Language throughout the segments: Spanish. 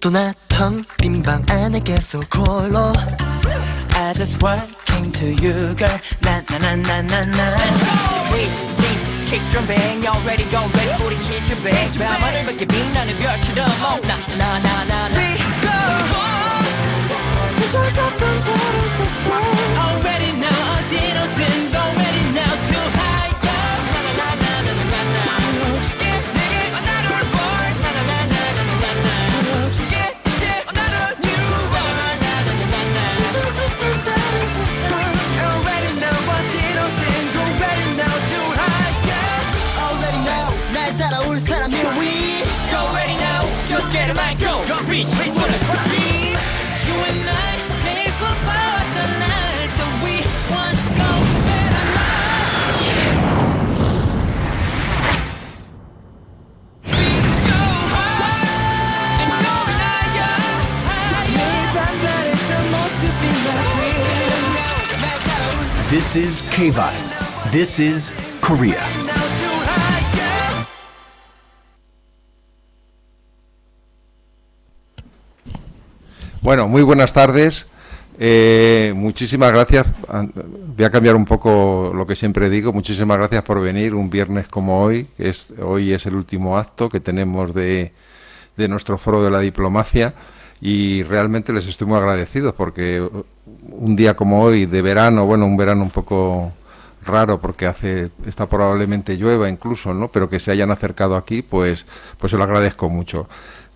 또 나 텅 빈 방 안에 계속 홀로 I just walking to you girl na na na na na na Please kick drum bang y'all ready go ready 우리 hit your bang 저 밤하늘밖에 빛나는 별처럼 oh na na na na na We go 부족했던 새로운 세상 Already know 어디로든 go ready now too high yeah na na na na na na na 보여줄게 내게 another boy na na na na na na na 보여줄게 이제 another new boy na na na na na 부족했던 새로운 세상 Already know 어디로든 go ready now too high yeah Already know 날 따라올 사람이 we Go ready now just get a mic go reach for the dream You and I 매일 꼭 봐왔던 날 So we want go better now We go high and going higher 매일 단단했던 모습이 my dream 날 따라올 사람이 This is K-Vibe. This is Korea. now too high yeah Bueno, muy buenas tardes. Muchísimas gracias. Voy a cambiar un poco lo que siempre digo. Muchísimas gracias por venir un viernes como hoy. Hoy es el último acto que tenemos de nuestro foro de la diplomacia y realmente les estoy muy agradecidos porque un día como hoy de verano, bueno, un verano un poco raro porque está probablemente llueva incluso, ¿no? Pero que se hayan acercado aquí, pues se lo agradezco mucho.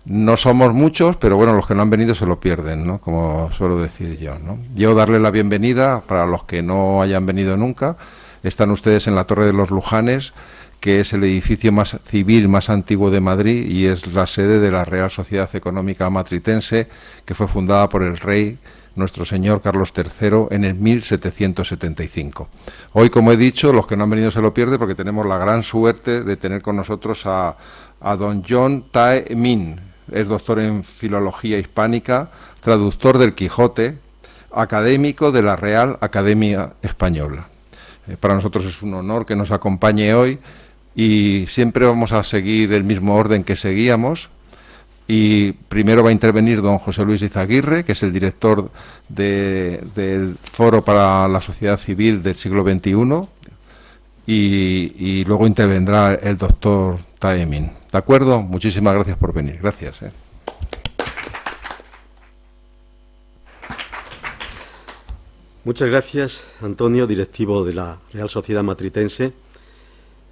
No somos muchos, pero bueno, los que no han venido se lo pierden, ¿no? Como suelo decir yo, ¿no? Yo darle la bienvenida para los que no hayan venido nunca. Están ustedes en la Torre de los Lujanes, que es el edificio más civil más antiguo de Madrid y es la sede de la Real Sociedad Económica Matritense, que fue fundada por el rey nuestro señor Carlos III en el 1775. Hoy, como he dicho, los que no han venido se lo pierden porque tenemos la gran suerte de tener con nosotros a don John Tae-min. Es doctor en Filología Hispánica, traductor del Quijote, académico de la Real Academia Española. Para nosotros es un honor que nos acompañe hoy y siempre vamos a seguir el mismo orden que seguíamos. Y primero va a intervenir don José Luis Izaguirre, que es el director del Foro para la Sociedad Civil del siglo XXI, y luego intervendrá el doctor Tae-min. ¿De acuerdo? Muchísimas gracias por venir. Gracias. Muchas gracias, Antonio, directivo de la Real Sociedad Matritense.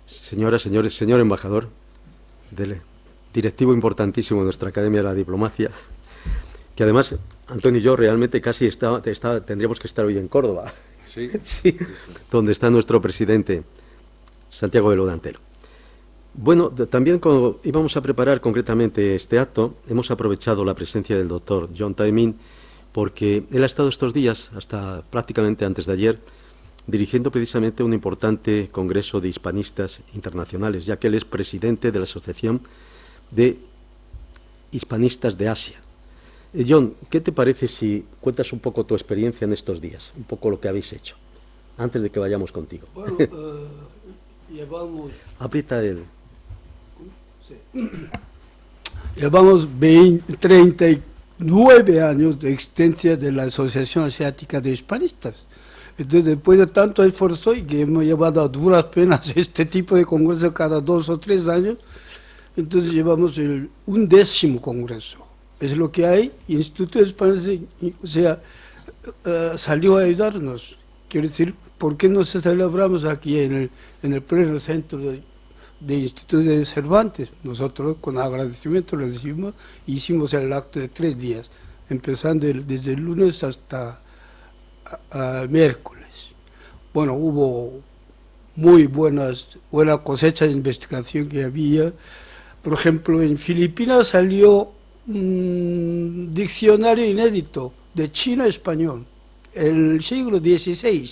Señoras, señores, señor embajador, directivo importantísimo de nuestra Academia de la Diplomacia, que además, Antonio y yo realmente casi tendríamos que estar hoy en Córdoba, Sí. sí, donde está nuestro presidente, Santiago Belo de Antelo. Bueno, también cuando íbamos a preparar concretamente este acto, hemos aprovechado la presencia del doctor John Tae-min, porque él ha estado estos días, hasta prácticamente antes de ayer, dirigiendo precisamente un importante congreso de hispanistas internacionales, ya que él es presidente de la Asociación de Hispanistas de Asia. John, ¿qué te parece si cuentas un poco tu experiencia en estos días, un poco lo que habéis hecho, antes de que vayamos contigo? Bueno, llevamos... Aprieta el... Sí. Llevamos 39 años de existencia de la Asociación Asiática de Hispanistas. Entonces, después de tanto esfuerzo y que hemos llevado a duras penas este tipo de congreso cada 2 o 3 años, entonces llevamos un 10º congreso. Es lo que hay. Instituto Español, o sea, salió a ayudarnos. Quiero decir, ¿por qué no se celebramos aquí en el pleno centro de Instituto de Cervantes? Nosotros, con agradecimiento, lo decimos, hicimos el acto de 3 días, empezando desde el lunes hasta miércoles. Bueno, hubo muy buena cosecha de investigación que había. Por ejemplo, en Filipinas salió un diccionario inédito de chino-español, el siglo XVI.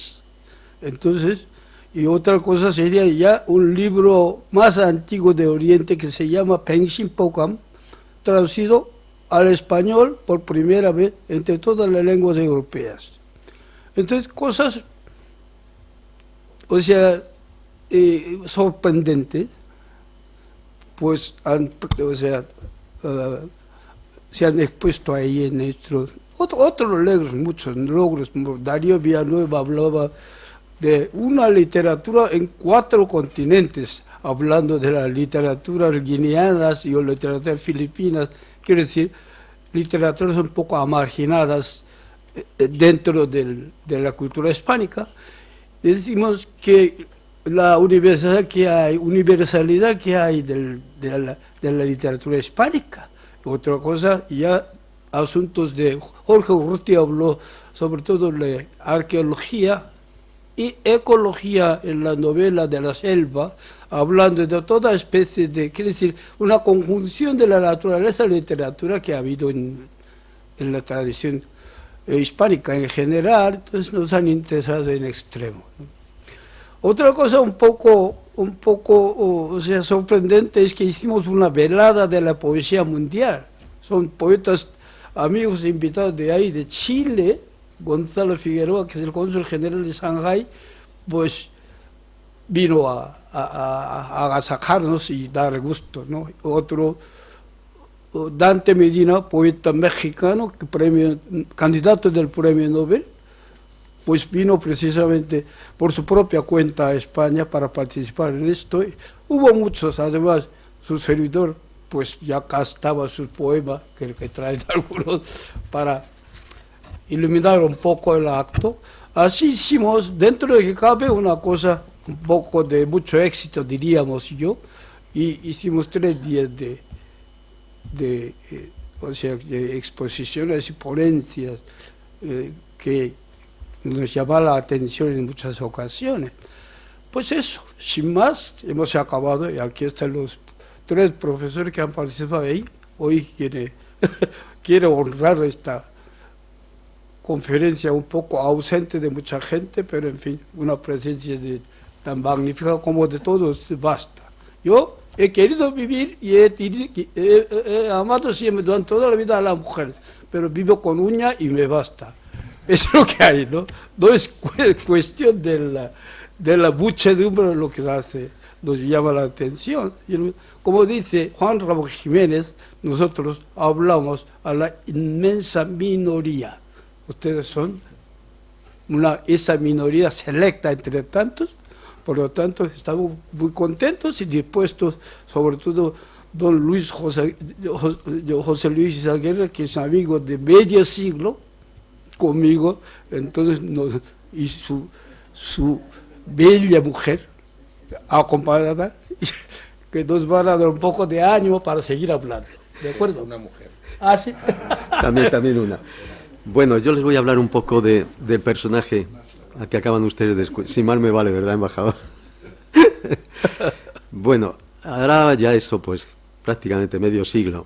Entonces, y otra cosa sería ya un libro más antiguo de Oriente que se llama Pensin Pokam, traducido al español por primera vez entre todas las lenguas europeas. Entonces, cosas, o sea, sorprendentes, pues, se han expuesto ahí en nuestros otros logros, muchos logros. Darío Villanueva hablaba de una literatura en 4 continentes, hablando de las literaturas guineanas y las literaturas filipinas, quiero decir, literaturas un poco marginadas dentro de la cultura hispánica. Decimos que la universalidad que hay de la literatura hispánica. Otra cosa, ya asuntos de Jorge Urrutia habló sobre todo de arqueología y ecología en la novela de la selva, hablando de toda especie de, quiere decir, una conjunción de la naturaleza y la literatura que ha habido en la tradición hispánica en general. Entonces nos han interesado en extremo, ¿no? Otra cosa un poco o sea, sorprendente es que hicimos una velada de la poesía mundial. Son poetas, amigos invitados de ahí, de Chile. Gonzalo Figueroa, que es el cónsul general de Shanghái, pues vino a agasajarnos y dar gusto, ¿no? Otro, Dante Medina, poeta mexicano, candidato del premio Nobel, pues vino precisamente por su propia cuenta a España para participar en esto. Hubo muchos, además, su servidor, pues ya acá estaba su poema, que trae algunos, para iluminar un poco el acto. Así hicimos, dentro de que cabe, una cosa un poco de mucho éxito, diríamos yo, y hicimos 3 días o sea, de exposiciones y ponencias que nos llama la atención en muchas ocasiones. Pues eso, sin más, hemos acabado, y aquí están los 3 profesores que han participado ahí. Hoy quiere honrar esta conferencia un poco ausente de mucha gente, pero en fin, una presencia tan magnífica como de todos basta. Yo he querido vivir y he amado siempre durante toda la vida a las mujeres, pero vivo con uña y me basta. Es lo que hay, ¿no? No es cuestión de la muchedumbre lo que nos llama la atención. Como dice Juan Ramón Jiménez, nosotros hablamos a la inmensa minoría. Ustedes son esa minoría selecta entre tantos, por lo tanto estamos muy contentos y dispuestos, sobre todo don José Luis Izaguirre, que es amigo de medio siglo conmigo, entonces y su bella mujer acompañada, que nos van a dar un poco de ánimo para seguir hablando. ¿De acuerdo? Una mujer. Ah, sí. También una. Bueno, yo les voy a hablar un poco del personaje a que acaban ustedes de... Si mal me vale, ¿verdad, embajador? Bueno, ahora ya eso, pues prácticamente medio siglo.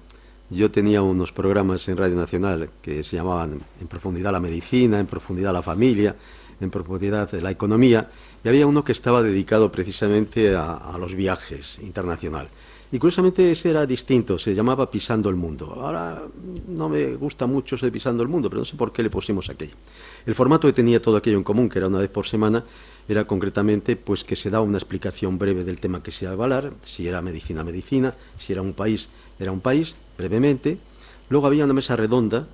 Yo tenía unos programas en Radio Nacional que se llamaban En profundidad la medicina, En profundidad la familia, En profundidad la economía, y había uno que estaba dedicado precisamente a los viajes internacionales. Y curiosamente ese era distinto, se llamaba Pisando el Mundo. Ahora no me gusta mucho eso de Pisando el Mundo, pero no sé por qué le pusimos aquello. El formato que tenía todo aquello en común, que era una vez por semana, era concretamente pues que se daba una explicación breve del tema que se iba a hablar, si era medicina, si era un país, brevemente. Luego había una mesa redonda,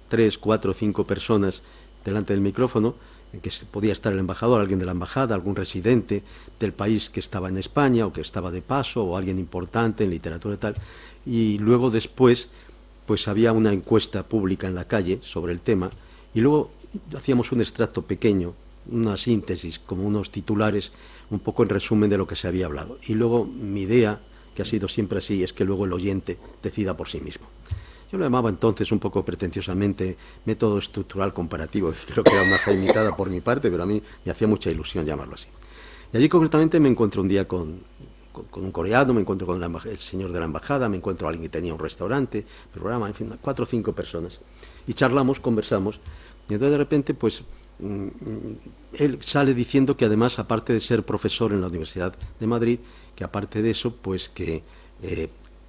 3, 4, 5 personas delante del micrófono, en que podía estar el embajador, alguien de la embajada, algún residente del país que estaba en España o que estaba de paso, o alguien importante en literatura y tal. Y luego después pues había una encuesta pública en la calle sobre el tema, y luego hacíamos un extracto pequeño, una síntesis, como unos titulares, un poco en resumen de lo que se había hablado. Y luego mi idea, que ha sido siempre así, es que luego el oyente decida por sí mismo. Yo lo llamaba entonces un poco pretenciosamente método estructural comparativo, que creo que era una jaimitada por mi parte, pero a mí me hacía mucha ilusión llamarlo así. Y allí concretamente me encuentro un día con un coreano, me encuentro con el señor de la embajada, me encuentro a alguien que tenía un restaurante, programa, en fin, 4 o 5 personas. Y charlamos, conversamos, y entonces de repente, pues, él sale diciendo que además, aparte de ser profesor en la Universidad de Madrid, que aparte de eso, pues que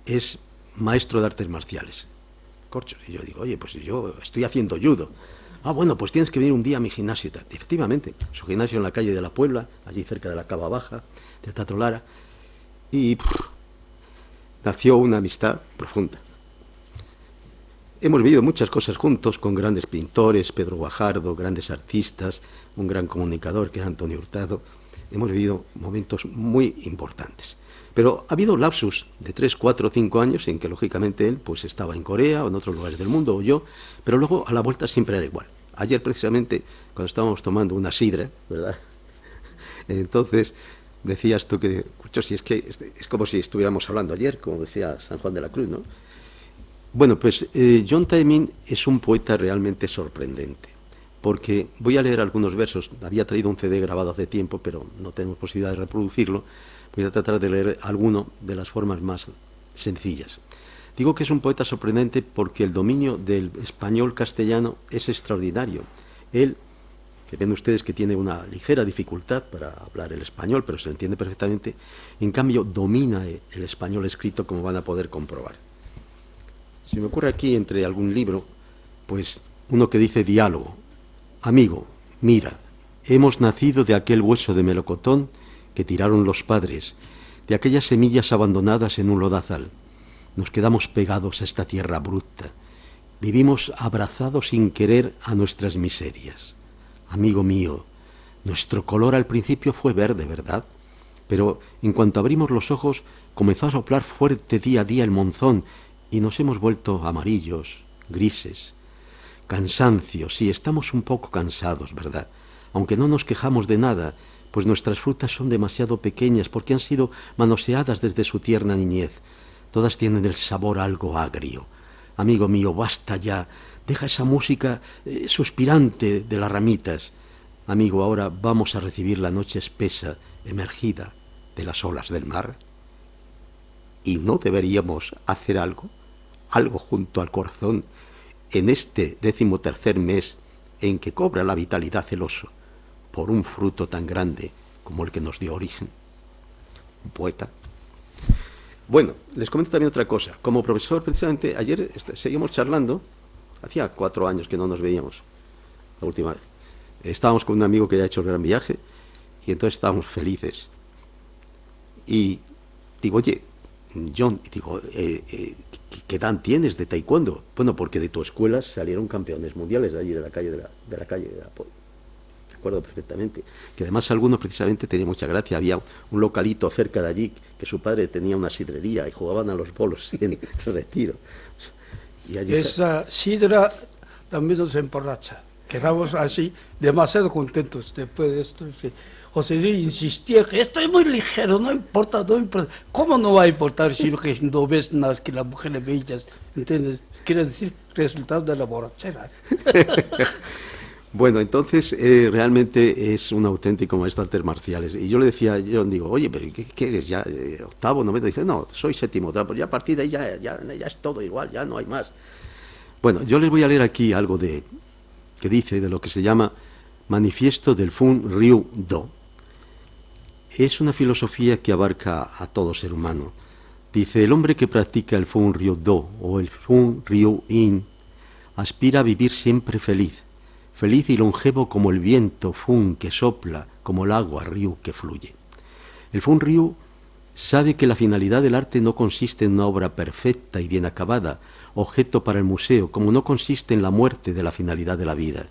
es maestro de artes marciales. Corchos. Y yo digo, oye, pues yo estoy haciendo judo. Ah, bueno, pues tienes que venir un día a mi gimnasio. Efectivamente, su gimnasio en la calle de la Puebla, allí cerca de la Cava Baja, del Teatro Lara, y nació una amistad profunda. hemos vivido muchas cosas juntos con grandes pintores, Pedro Guajardo, grandes artistas, un gran comunicador que era Antonio Hurtado. Hemos vivido momentos muy importantes. Pero ha habido lapsus de 3, 4, 5 años en que, lógicamente, él pues estaba en Corea o en otros lugares del mundo, o yo, pero luego a la vuelta siempre era igual. Ayer, precisamente, cuando estábamos tomando una sidra, ¿verdad? Entonces, decías tú que, escucho, si es que es como si estuviéramos hablando ayer, como decía San Juan de la Cruz, ¿no? Bueno, pues John Taemin es un poeta realmente sorprendente, porque voy a leer algunos versos. Había traído un CD grabado hace tiempo, pero no tenemos posibilidad de reproducirlo. Voy a tratar de leer alguno de las formas más sencillas. Digo que es un poeta sorprendente porque el dominio del español castellano es extraordinario. Él, que ven ustedes que tiene una ligera dificultad para hablar el español, pero se lo entiende perfectamente, en cambio domina el español escrito, como van a poder comprobar. Se me ocurre aquí, entre algún libro, pues uno que dice diálogo. Amigo, mira, hemos nacido de aquel hueso de melocotón que tiraron los padres, de aquellas semillas abandonadas en un lodazal. Nos quedamos pegados a esta tierra bruta. Vivimos abrazados sin querer a nuestras miserias. Amigo mío, nuestro color al principio fue verde, ¿verdad? Pero en cuanto abrimos los ojos, comenzó a soplar fuerte día a día el monzón y nos hemos vuelto amarillos, grises. Cansancio, sí, estamos un poco cansados, ¿verdad? Aunque no nos quejamos de nada, pues nuestras frutas son demasiado pequeñas porque han sido manoseadas desde su tierna niñez. Todas tienen el sabor algo agrio. Amigo mío, basta ya, deja esa música suspirante de las ramitas. Amigo, ahora vamos a recibir la noche espesa, emergida de las olas del mar. ¿Y no deberíamos hacer algo junto al corazón, en este 13º mes en que cobra la vitalidad el oso, por un fruto tan grande como el que nos dio origen? Un poeta. Bueno, les comento también otra cosa. Como profesor, precisamente, ayer seguimos charlando. Hacía 4 años que no nos veíamos, la última vez. Estábamos con un amigo que ya ha hecho el gran viaje, y entonces estábamos felices. Y digo, oye, John, digo, ¿qué edad tienes de taekwondo? Bueno, porque de tu escuela salieron campeones mundiales de allí, de la calle de la acuerdo perfectamente, que además algunos precisamente tenían mucha gracia. Había un localito cerca de allí que su padre tenía una sidrería y jugaban a los bolos en Retiro. Y allí esa sidra también nos emborracha. Quedamos así demasiado contentos después de esto. José Luis insistía que esto es muy ligero, no importa, no importa. ¿Cómo no va a importar si no ves nada que las mujeres bellas? ¿Entiendes? Quiere decir, resultado de la borrachera. Bueno, entonces realmente es un auténtico maestro de artes marciales. Y yo le decía, yo digo, oye, pero ¿qué eres ya? ¿Octavo, noveno? Dice, no, soy séptimo, pero ya a partir de ahí ya es todo igual, ya no hay más. Bueno, yo les voy a leer aquí algo que dice de lo que se llama Manifiesto del Fun Ryu Do. Es una filosofía que abarca a todo ser humano. Dice, el hombre que practica el Fun Ryu Do o el Fun Ryu In aspira a vivir siempre feliz y longevo como el viento Fun que sopla, como el agua Ryu que fluye. El Fun Ryu sabe que la finalidad del arte no consiste en una obra perfecta y bien acabada, objeto para el museo, como no consiste en la muerte de la finalidad de la vida.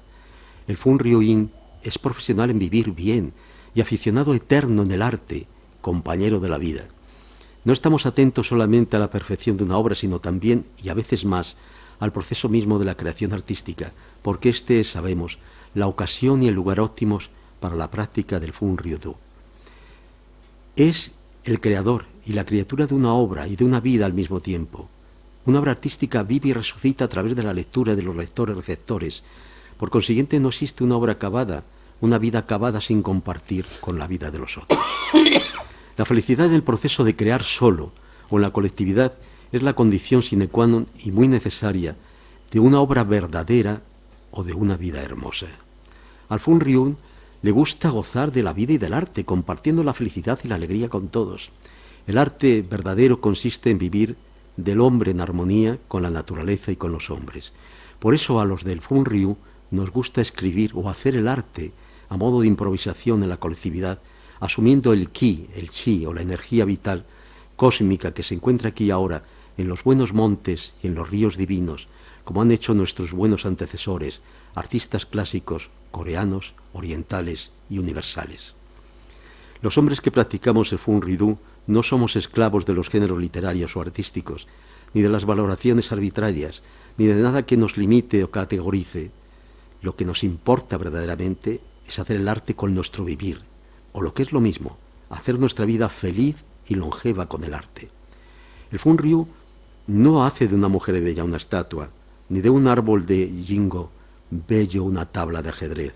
El Fun Ryu In es profesional en vivir bien y aficionado eterno en el arte, compañero de la vida. No estamos atentos solamente a la perfección de una obra, sino también, y a veces más, al proceso mismo de la creación artística, porque este es, sabemos, la ocasión y el lugar óptimos para la práctica del Fun Ryu Do. Es el creador y la criatura de una obra y de una vida al mismo tiempo. Una obra artística vive y resucita a través de la lectura de los lectores receptores. Por consiguiente, no existe una obra acabada, una vida acabada sin compartir con la vida de los otros. La felicidad del proceso de crear solo o en la colectividad es la condición sine qua non y muy necesaria de una obra verdadera o de una vida hermosa. Al Fun Ryu le gusta gozar de la vida y del arte, compartiendo la felicidad y la alegría con todos. El arte verdadero consiste en vivir del hombre en armonía con la naturaleza y con los hombres. Por eso a los del Fun Ryu nos gusta escribir o hacer el arte a modo de improvisación en la colectividad, asumiendo el ki, el chi o la energía vital cósmica que se encuentra aquí ahora en los buenos montes y en los ríos divinos, como han hecho nuestros buenos antecesores, artistas clásicos coreanos, orientales y universales. Los hombres que practicamos el Funridu no somos esclavos de los géneros literarios o artísticos, ni de las valoraciones arbitrarias, ni de nada que nos limite o categorice. Lo que nos importa verdaderamente es hacer el arte con nuestro vivir, o lo que es lo mismo, hacer nuestra vida feliz y longeva con el arte. El Funryu no hace de una mujer bella una estatua, ni de un árbol de jingo bello una tabla de ajedrez.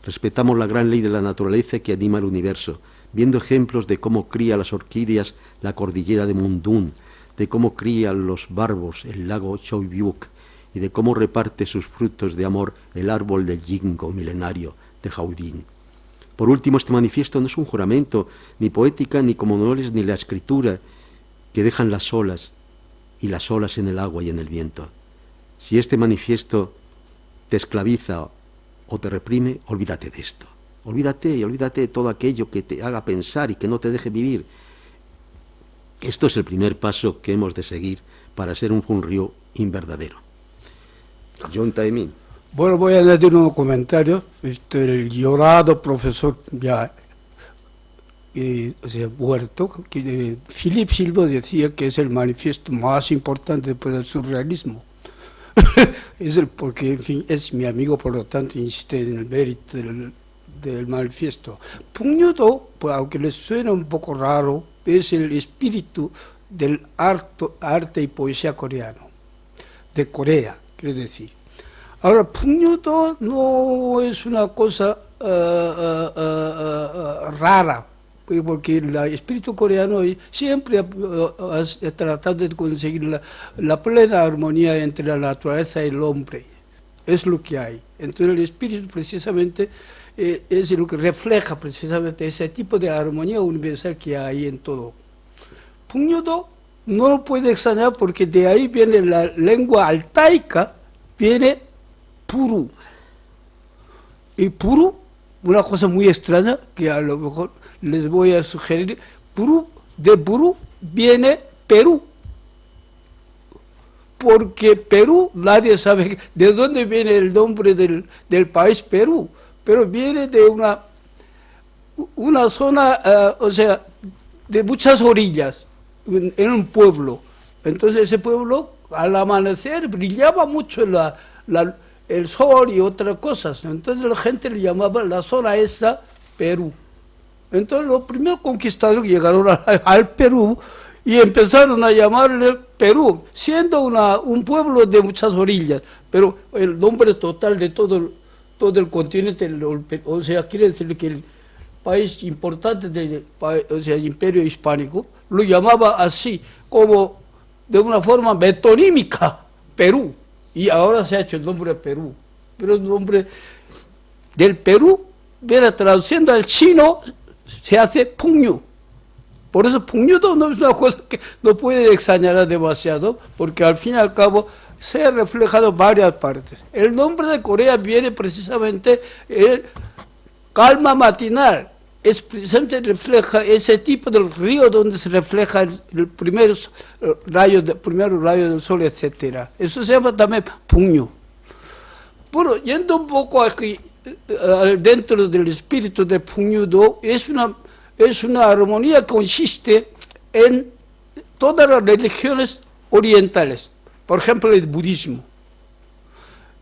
Respetamos la gran ley de la naturaleza que anima el universo, viendo ejemplos de cómo cría las orquídeas la cordillera de Mundun, de cómo cría los barbos el lago Choibyuk y de cómo reparte sus frutos de amor el árbol del jingo milenario de Jaudín. Por último, este manifiesto no es un juramento, ni poética, ni como no es ni la escritura, que dejan las olas, y las olas en el agua y en el viento. Si este manifiesto te esclaviza o te reprime, olvídate de esto. Olvídate de todo aquello que te haga pensar y que no te deje vivir. Esto es el primer paso que hemos de seguir para ser un Funryu inverdadero. John Tae-min. Bueno, voy a añadir un comentario. El llorado profesor ya muerto, que Philip Silva decía que es el manifiesto más importante después del surrealismo. Porque, en fin, es mi amigo, por lo tanto, insiste en el mérito del manifiesto. Pungnyudo, pues, aunque les suena un poco raro, es el espíritu del arte y poesía coreano, de Corea, quiero decir. Ahora, Pungnyudo no es una cosa rara, porque el espíritu coreano siempre ha tratado de conseguir la plena armonía entre la naturaleza y el hombre. Es lo que hay. Entonces el espíritu precisamente es lo que refleja precisamente ese tipo de armonía universal que hay en todo. Pungnyudo no lo puede extrañar porque de ahí viene la lengua altaica, viene Puru. Y Puru, una cosa muy extraña que a lo mejor les voy a sugerir, de Puru viene Perú. Porque Perú, nadie sabe de dónde viene el nombre del país Perú, pero viene de una zona, de muchas orillas, en un pueblo. Entonces ese pueblo, al amanecer, brillaba mucho el sol y otras cosas. Entonces la gente le llamaba la zona esa Perú. Entonces los primeros conquistadores llegaron al Perú y empezaron a llamarle Perú, siendo un pueblo de muchas orillas, pero el nombre total de todo el continente, quiere decir que el país importante del Imperio Hispánico lo llamaba así, como de una forma metonímica, Perú, y ahora se ha hecho el nombre de Perú, pero el nombre del Perú, viene traduciendo al chino, se hace Pungyu. Por eso Pungnyudo no es una cosa que no puede exagerar demasiado, porque al fin y al cabo se ha reflejado varias partes. El nombre de Corea viene precisamente el calma matinal, precisamente refleja ese tipo del río donde se refleja el primer rayo del sol, etc. Eso se llama también Pungyu. Bueno, yendo un poco aquí, dentro del espíritu de Pungnyudo, es una armonía que consiste en todas las religiones orientales, por ejemplo el budismo,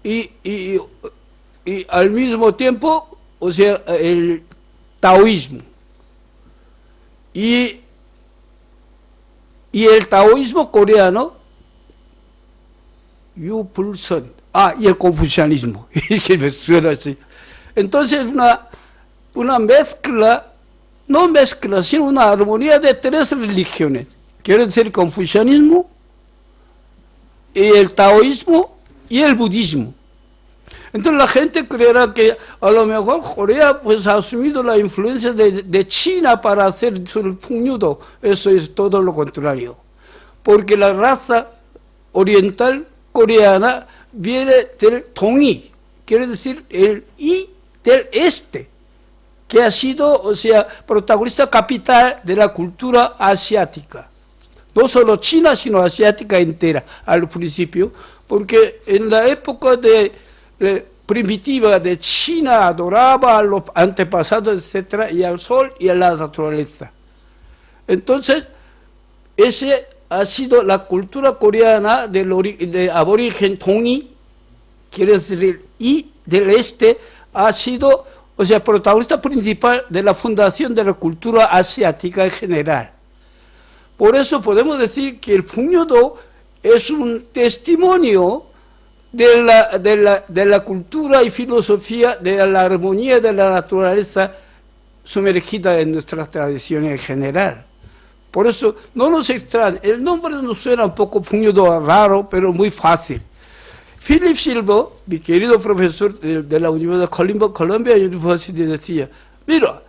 y al mismo tiempo, el taoísmo, y el taoísmo coreano, Yupulson, y el confucianismo, que me suena así. Entonces una mezcla, no mezcla, sino una armonía de tres religiones. Quiere decir el confucianismo, el taoísmo y el budismo. Entonces la gente creerá que a lo mejor Corea pues ha asumido la influencia de China para hacer su Pungnyudo. Eso es todo lo contrario. Porque la raza oriental coreana viene del Tongyi, quiere decir el I del este, que ha sido, protagonista capital de la cultura asiática. No solo China, sino asiática entera al principio, porque en la época primitiva de China adoraba a los antepasados, etcétera, y al sol y a la naturaleza. Entonces, ese ha sido la cultura coreana de aborigen Tongyi, quiere decir, y del este ha sido, o sea, protagonista principal de la fundación de la cultura asiática en general. Por eso podemos decir que el Pukñodo es un testimonio de la cultura y filosofía de la armonía de la naturaleza sumergida en nuestras tradiciones en general. Por eso no nos extraña, el nombre nos suena un poco Pukñodo raro, pero muy fácil. Philip Silver, mi querido profesor de la Universidad de Columbia University, decía, mira,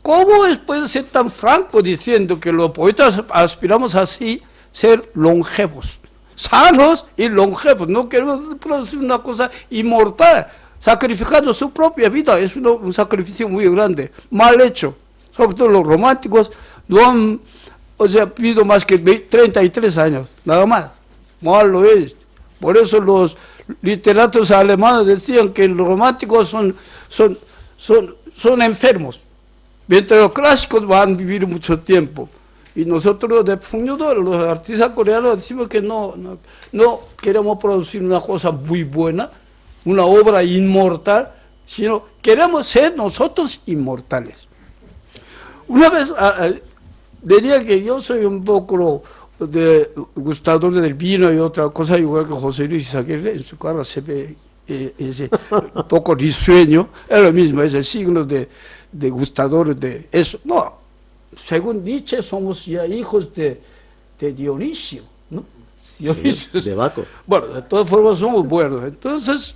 ¿cómo puede ser tan franco diciendo que los poetas aspiramos así ser longevos? Sanos y longevos, no queremos producir una cosa inmortal, sacrificando su propia vida, es un sacrificio muy grande, mal hecho. Sobre todo los románticos no han, vivido más que 33 años, nada más, mal lo es. Por eso los literatos alemanes decían que los románticos son enfermos, mientras los clásicos van a vivir mucho tiempo. Y nosotros de Pukñodo, los artistas coreanos, decimos que no queremos producir una cosa muy buena, una obra inmortal, sino queremos ser nosotros inmortales. Una vez diría que yo soy un poco gustador del vino y otra cosa, igual que José Luis Izaguirre, en su cara se ve ese un poco risueño, es lo mismo, es el signo de gustador de eso. No, según Nietzsche somos ya hijos de Dionisio, ¿no? Dionisio. Sí, de Baco. Bueno, de todas formas somos buenos. Entonces,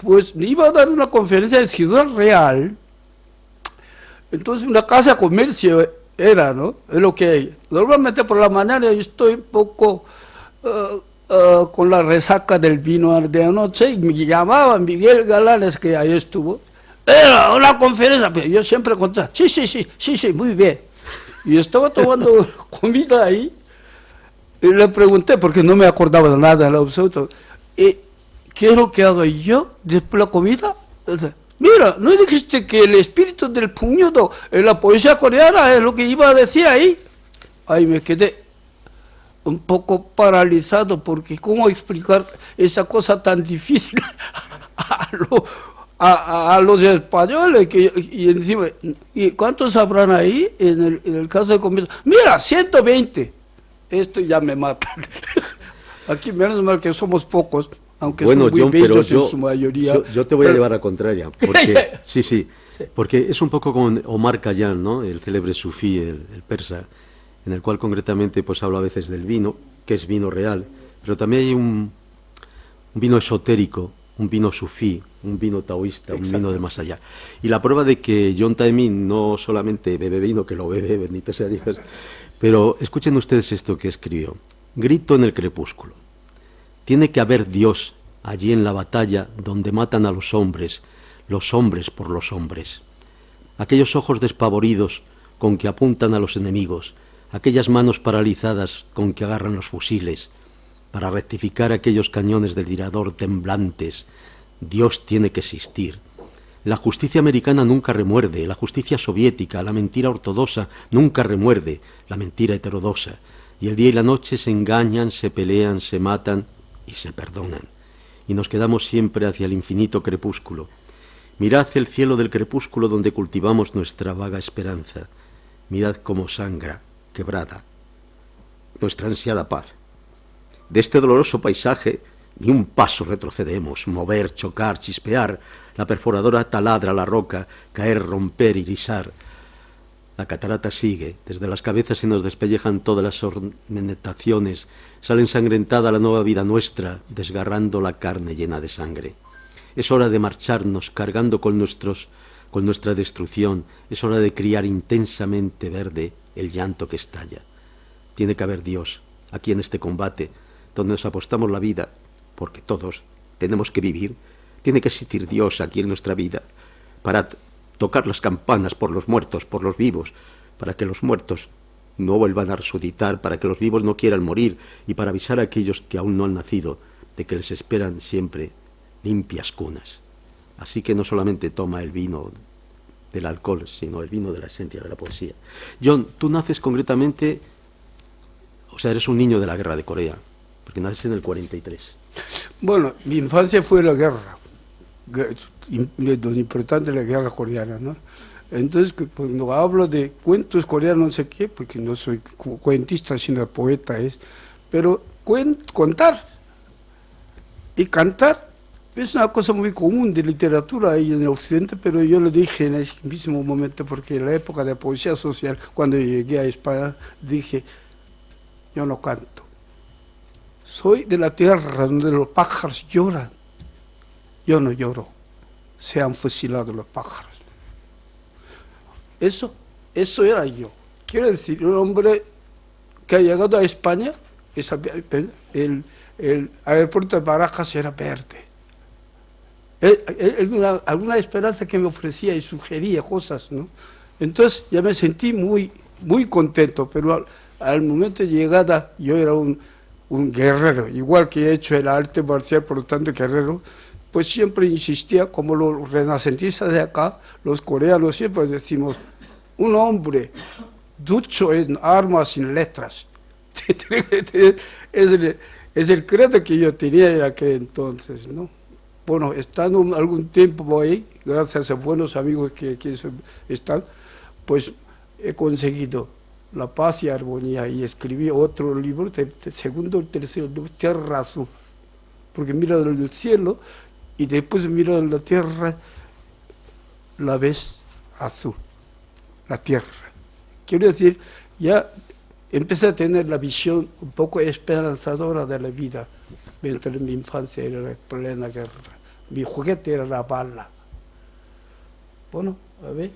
pues iba a dar una conferencia en Ciudad Real, entonces una casa de comercio era, ¿no? Es lo que hay. Normalmente por la mañana yo estoy un poco con la resaca del vino de anoche y me llamaba Miguel Galanes, que ahí estuvo. Era una conferencia, pero yo siempre contaba, sí, muy bien. Y estaba tomando comida ahí y le pregunté, porque no me acordaba de nada en absoluto, ¿qué es lo que hago yo después de la comida? Mira, ¿no dijiste que el espíritu del Pukñodo en la poesía coreana es lo que iba a decir ahí? Ahí me quedé un poco paralizado, porque ¿cómo explicar esa cosa tan difícil a los españoles? Y encima, ¿y cuántos habrán ahí en el caso de comida? Mira, 120. Esto ya me mata. Aquí menos mal que somos pocos, aunque bueno, son muy John, bellos pero en su mayoría. Yo te voy a llevar a contraria, porque sí, porque es un poco como Omar Khayyam, ¿no? El célebre sufí, el persa, en el cual concretamente pues habla a veces del vino, que es vino real, pero también hay un vino esotérico, un vino sufí, un vino taoísta, un vino de más allá. Y la prueba de que John Taemin no solamente bebe vino, que lo bebe, bendito sea Dios, pero escuchen ustedes esto que escribió. Grito en el crepúsculo. Tiene que haber Dios allí en la batalla donde matan a los hombres por los hombres. Aquellos ojos despavoridos con que apuntan a los enemigos, aquellas manos paralizadas con que agarran los fusiles, para rectificar aquellos cañones del tirador temblantes. Dios tiene que existir. La justicia americana nunca remuerde, la justicia soviética, la mentira ortodoxa nunca remuerde, la mentira heterodoxa. Y el día y la noche se engañan, se pelean, se matan y se perdonan. Y nos quedamos siempre hacia el infinito crepúsculo. Mirad el cielo del crepúsculo donde cultivamos nuestra vaga esperanza. Mirad cómo sangra, quebrada, nuestra ansiada paz. De este doloroso paisaje ni un paso retrocedemos, mover, chocar, chispear, la perforadora taladra la roca, caer, romper, irisar. La catarata sigue, desde las cabezas se nos despellejan todas las ornamentaciones, sale ensangrentada la nueva vida nuestra, desgarrando la carne llena de sangre. Es hora de marcharnos, cargando con nuestra destrucción, es hora de criar intensamente verde el llanto que estalla. Tiene que haber Dios, aquí en este combate, donde nos apostamos la vida, porque todos tenemos que vivir. Tiene que existir Dios aquí en nuestra vida, para tocar las campanas por los muertos, por los vivos, para que los muertos no vuelvan a resucitar, para que los vivos no quieran morir, y para avisar a aquellos que aún no han nacido, de que les esperan siempre limpias cunas. Así que no solamente toma el vino del alcohol, sino el vino de la esencia de la poesía. John, tú naces concretamente, o sea, eres un niño de la guerra de Corea, porque naces en el 43. Bueno, mi infancia fue la guerra, lo importante es la guerra coreana, ¿no? Entonces, cuando hablo de cuentos coreanos, no sé qué, porque no soy cuentista, sino poeta, pero contar y cantar es una cosa muy común de literatura ahí en el occidente, pero yo lo dije en ese mismo momento, porque en la época de poesía social, cuando llegué a España, dije, yo no canto. Soy de la tierra donde los pájaros lloran. Yo no lloro. Se han fusilado los pájaros. Eso era yo. Quiero decir, un hombre que ha llegado a España, el aeropuerto de Barajas era verde. Alguna esperanza que me ofrecía y sugería cosas, ¿no? Entonces ya me sentí muy, muy contento, pero al momento de llegada yo era un guerrero, igual que he hecho el arte marcial, por lo tanto guerrero, pues siempre insistía, como los renacentistas de acá, los coreanos siempre decimos, un hombre ducho en armas y en letras. Es el credo que yo tenía en aquel entonces, ¿no? Bueno, estando algún tiempo ahí, gracias a buenos amigos que están, pues he conseguido la paz y armonía y escribí otro libro, segundo o tercero, Tierra Azul, porque mira el cielo y después mira la tierra, la ves azul, la tierra. Quiero decir, ya empecé a tener la visión un poco esperanzadora de la vida, mientras mi infancia era la plena guerra. Mi juguete era la bala. Bueno, a ver.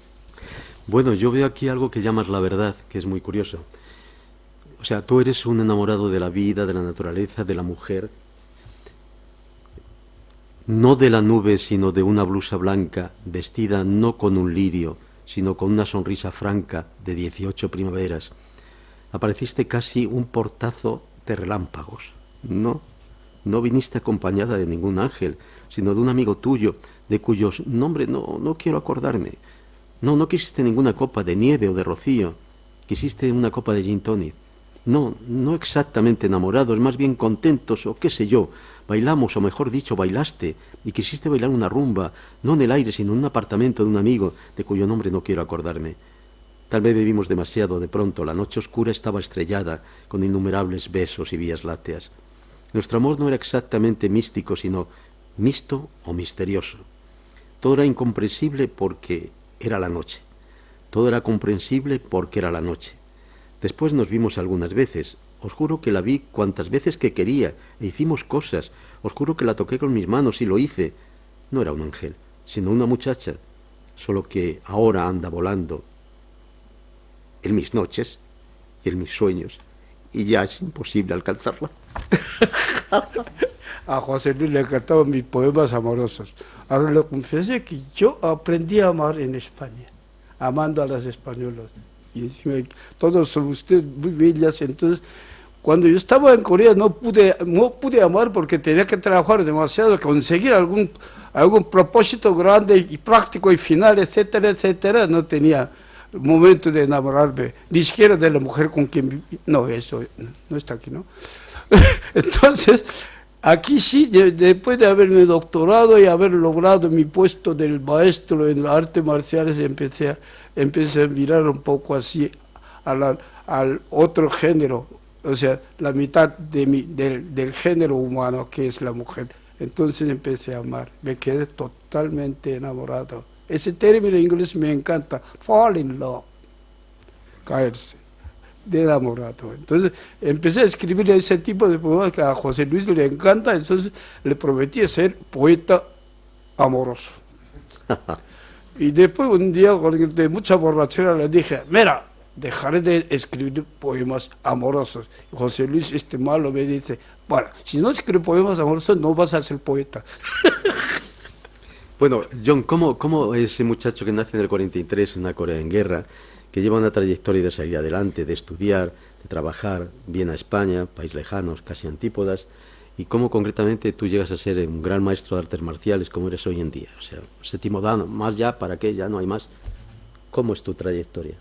Bueno, yo veo aquí algo que llamas la verdad, que es muy curioso. O sea, tú eres un enamorado de la vida, de la naturaleza, de la mujer. No de la nube, sino de una blusa blanca, vestida no con un lirio, sino con una sonrisa franca de 18 primaveras. Apareciste casi un portazo de relámpagos. No viniste acompañada de ningún ángel, sino de un amigo tuyo, de cuyos nombres no quiero acordarme. No quisiste ninguna copa de nieve o de rocío, quisiste una copa de gin tonic. No exactamente enamorados, más bien contentos, o qué sé yo. Bailamos, o mejor dicho, bailaste, y quisiste bailar una rumba, no en el aire, sino en un apartamento de un amigo, de cuyo nombre no quiero acordarme. Tal vez bebimos demasiado, de pronto la noche oscura estaba estrellada, con innumerables besos y vías lácteas. Nuestro amor no era exactamente místico, sino mixto o misterioso. Todo era incomprensible porque era la noche. Todo era comprensible porque era la noche. Después nos vimos algunas veces. Os juro que la vi cuantas veces que quería, e hicimos cosas. Os juro que la toqué con mis manos y lo hice. No era un ángel, sino una muchacha, solo que ahora anda volando en mis noches y en mis sueños, y ya es imposible alcanzarla. A José Luis le encantaban mis poemas amorosos. Ahora le confesé que yo aprendí a amar en España, amando a las españolas. Y encima, todos son ustedes muy bellas. Entonces, cuando yo estaba en Corea no pude amar porque tenía que trabajar demasiado, conseguir algún propósito grande y práctico y final, etcétera, etcétera. No tenía momento de enamorarme, ni siquiera de la mujer con quien viví. No, eso no está aquí, ¿no? Entonces, aquí sí, después de haberme doctorado y haber logrado mi puesto del maestro en artes marciales, empecé a mirar un poco así al otro género, o sea, la mitad del género humano que es la mujer. Entonces empecé a amar, me quedé totalmente enamorado. Ese término en inglés me encanta, fall in love, caerse, de enamorado. Entonces empecé a escribir ese tipo de poemas que a José Luis le encanta, entonces le prometí ser poeta amoroso. Y después un día, de mucha borrachera, le dije, mira, dejaré de escribir poemas amorosos. Y José Luis, malo, me dice, bueno, si no escribes poemas amorosos no vas a ser poeta. Bueno, John, ¿cómo ese muchacho que nace en el 43 en una Corea en guerra, que lleva una trayectoria de salir adelante, de estudiar, de trabajar, viene a España, país lejano, casi antípodas, y cómo concretamente tú llegas a ser un gran maestro de artes marciales como eres hoy en día. O sea, séptimo dan, más ya, ¿para qué? Ya no hay más. ¿Cómo es tu trayectoria?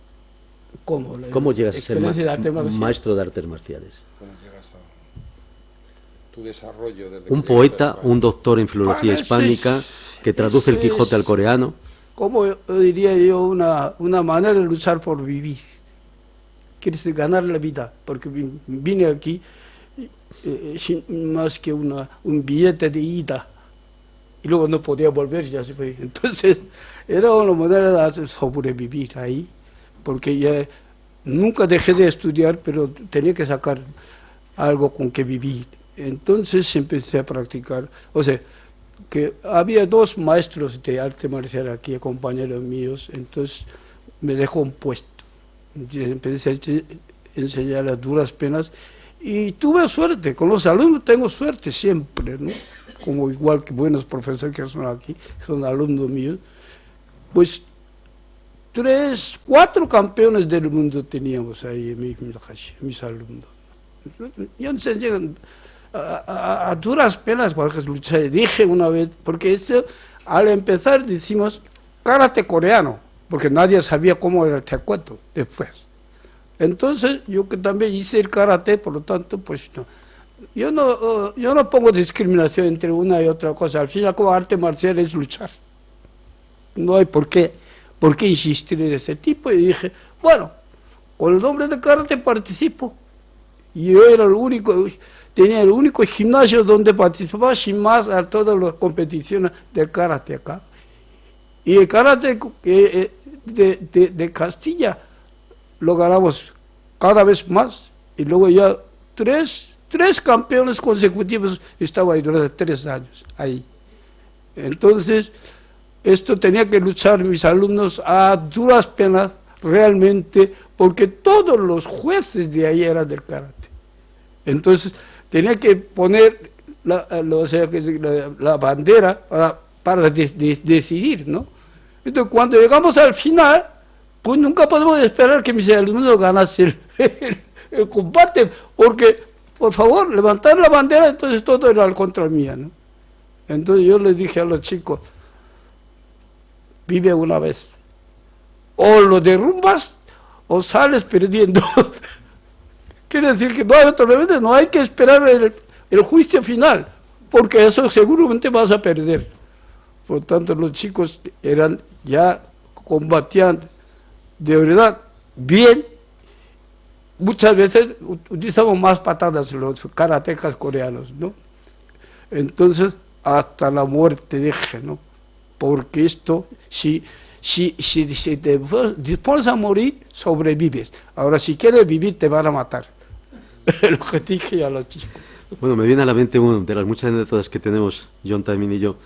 ¿Cómo llegas a ser maestro de artes marciales? ¿Cómo llegas a tu desarrollo? Un poeta, un doctor en filología hispánica que traduce el Quijote al coreano. ¿Cómo diría yo? Una manera de luchar por vivir. Quieres ganar la vida, porque vine aquí sin más que un billete de ida y luego no podía volver, ya se fue. Entonces era una manera de sobrevivir ahí, porque ya nunca dejé de estudiar, pero tenía que sacar algo con que vivir. Entonces empecé a practicar, o sea, que había 2 maestros de arte marcial aquí, compañeros míos, entonces me dejó un puesto. Empecé a enseñar a duras penas y tuve suerte, con los alumnos tengo suerte siempre, ¿no? Como igual que buenos profesores que son aquí, son alumnos míos, pues 3, 4 campeones del mundo teníamos ahí, mis alumnos. Yo enseñé a duras penas porque luché, dije una vez, porque eso, al empezar decimos karate coreano, porque nadie sabía cómo era el taekwondo después. Entonces, yo que también hice el karate, por lo tanto, pues no. Yo no pongo discriminación entre una y otra cosa. Al fin y al cabo, arte marcial es luchar. No hay por qué insistir en ese tipo. Y dije, bueno, con el nombre de karate participo. Y yo era tenía el único gimnasio donde participaba sin más a todas las competiciones de karate acá. Y el karate de Castilla lo ganamos cada vez más, y luego ya tres campeones consecutivos estaba ahí durante 3 años ahí. Entonces esto tenía que luchar mis alumnos a duras penas realmente, porque todos los jueces de ahí eran del karate. Entonces tenía que poner la bandera para decidir, ¿no? Entonces cuando llegamos al final, pues nunca podemos esperar que mis alumnos ganasen el combate, porque, por favor, levantar la bandera, entonces todo era contra mía, ¿no? Entonces yo les dije a los chicos, vive una vez, o lo derrumbas o sales perdiendo. Quiere decir que no hay otro remedio, no hay que esperar el juicio final, porque eso seguramente vas a perder. Por lo tanto, los chicos combatían de verdad bien. Muchas veces utilizamos más patadas los karatecas coreanos, ¿no? Entonces, hasta la muerte deje, ¿no? Porque esto, si te dispones a morir, sobrevives. Ahora, si quieres vivir, te van a matar. Lo que dije a los chicos. Bueno, me viene a la mente una de las muchas anécdotas que tenemos, John Taemin y yo.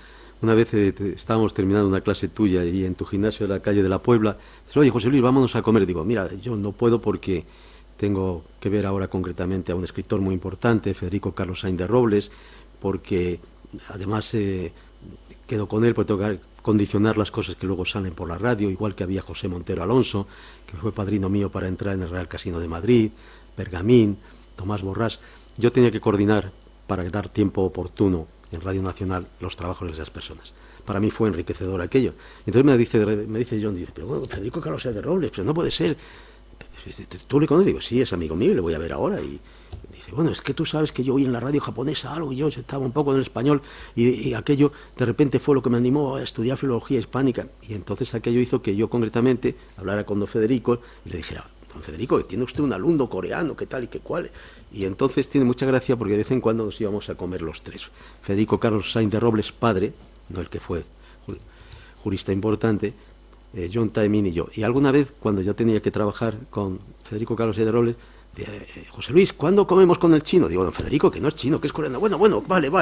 Una vez estábamos terminando una clase tuya y en tu gimnasio de la calle de la Puebla, dices, oye, José Luis, vámonos a comer. Digo, mira, yo no puedo porque tengo que ver ahora concretamente a un escritor muy importante, Federico Carlos Sainz de Robles, porque además quedo con él, porque tengo que condicionar las cosas que luego salen por la radio, igual que había José Montero Alonso, que fue padrino mío para entrar en el Real Casino de Madrid, Pergamín, Tomás Borrás. Yo tenía que coordinar para dar tiempo oportuno en Radio Nacional los trabajos de esas personas. Para mí fue enriquecedor aquello. Entonces me dice John, dice, pero bueno, Federico Carlos Sainz de Robles, pero no puede ser. ¿Tú le conoces? Digo, sí, es amigo mío, le voy a ver ahora. Y dice, bueno, es que tú sabes que yo oí en la radio japonesa algo, y yo estaba un poco en el español, y aquello de repente fue lo que me animó a estudiar filología hispánica. Y entonces aquello hizo que yo concretamente hablara con don Federico y le dijera, don Federico, tiene usted un alumno coreano, ¿qué tal y qué cual? Y entonces tiene mucha gracia porque de vez en cuando nos íbamos a comer los tres. Federico Carlos Sainz de Robles, padre, no el que fue jurista importante, John Taemin y yo. Y alguna vez, cuando yo tenía que trabajar con Federico Carlos Sainz de Robles, José Luis, ¿cuándo comemos con el chino? Digo, don Federico, que no es chino, que es coreano. Bueno, vale. Es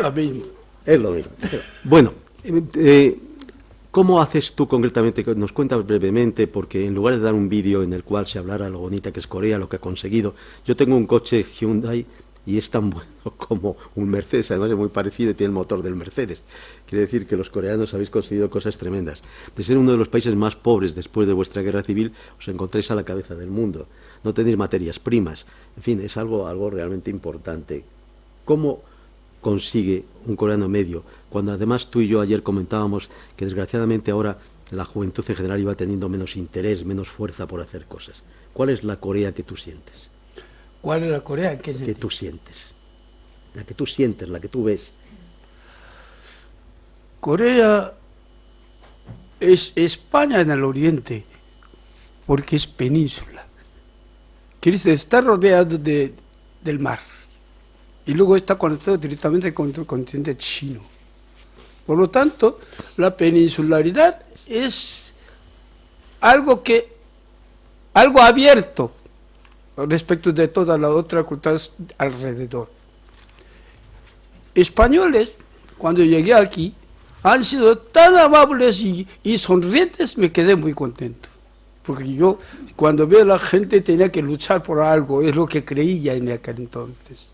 lo mismo. Es lo mismo. Bueno, ¿cómo haces tú concretamente? Nos cuentas brevemente, porque en lugar de dar un vídeo en el cual se hablara lo bonita que es Corea, lo que ha conseguido, yo tengo un coche Hyundai y es tan bueno como un Mercedes, además es muy parecido y tiene el motor del Mercedes. Quiere decir que los coreanos habéis conseguido cosas tremendas. De ser uno de los países más pobres después de vuestra guerra civil, os encontráis a la cabeza del mundo. No tenéis materias primas. En fin, es algo realmente importante. ¿Cómo consigue un coreano medio? Cuando además tú y yo ayer comentábamos que desgraciadamente ahora la juventud en general iba teniendo menos interés, menos fuerza por hacer cosas. ¿Cuál es la Corea que tú sientes? ¿Cuál es la Corea? ¿Qué Que tú sientes. La que tú sientes, la que tú ves. Corea es España en el oriente, porque es península. Quiere decir, está rodeado del mar y luego está conectado directamente con el continente chino. Por lo tanto, la peninsularidad es algo abierto respecto de toda la otra cultura alrededor. Españoles, cuando llegué aquí, han sido tan amables y sonrientes, me quedé muy contento. Porque yo, cuando veo a la gente, tenía que luchar por algo, es lo que creía en aquel entonces.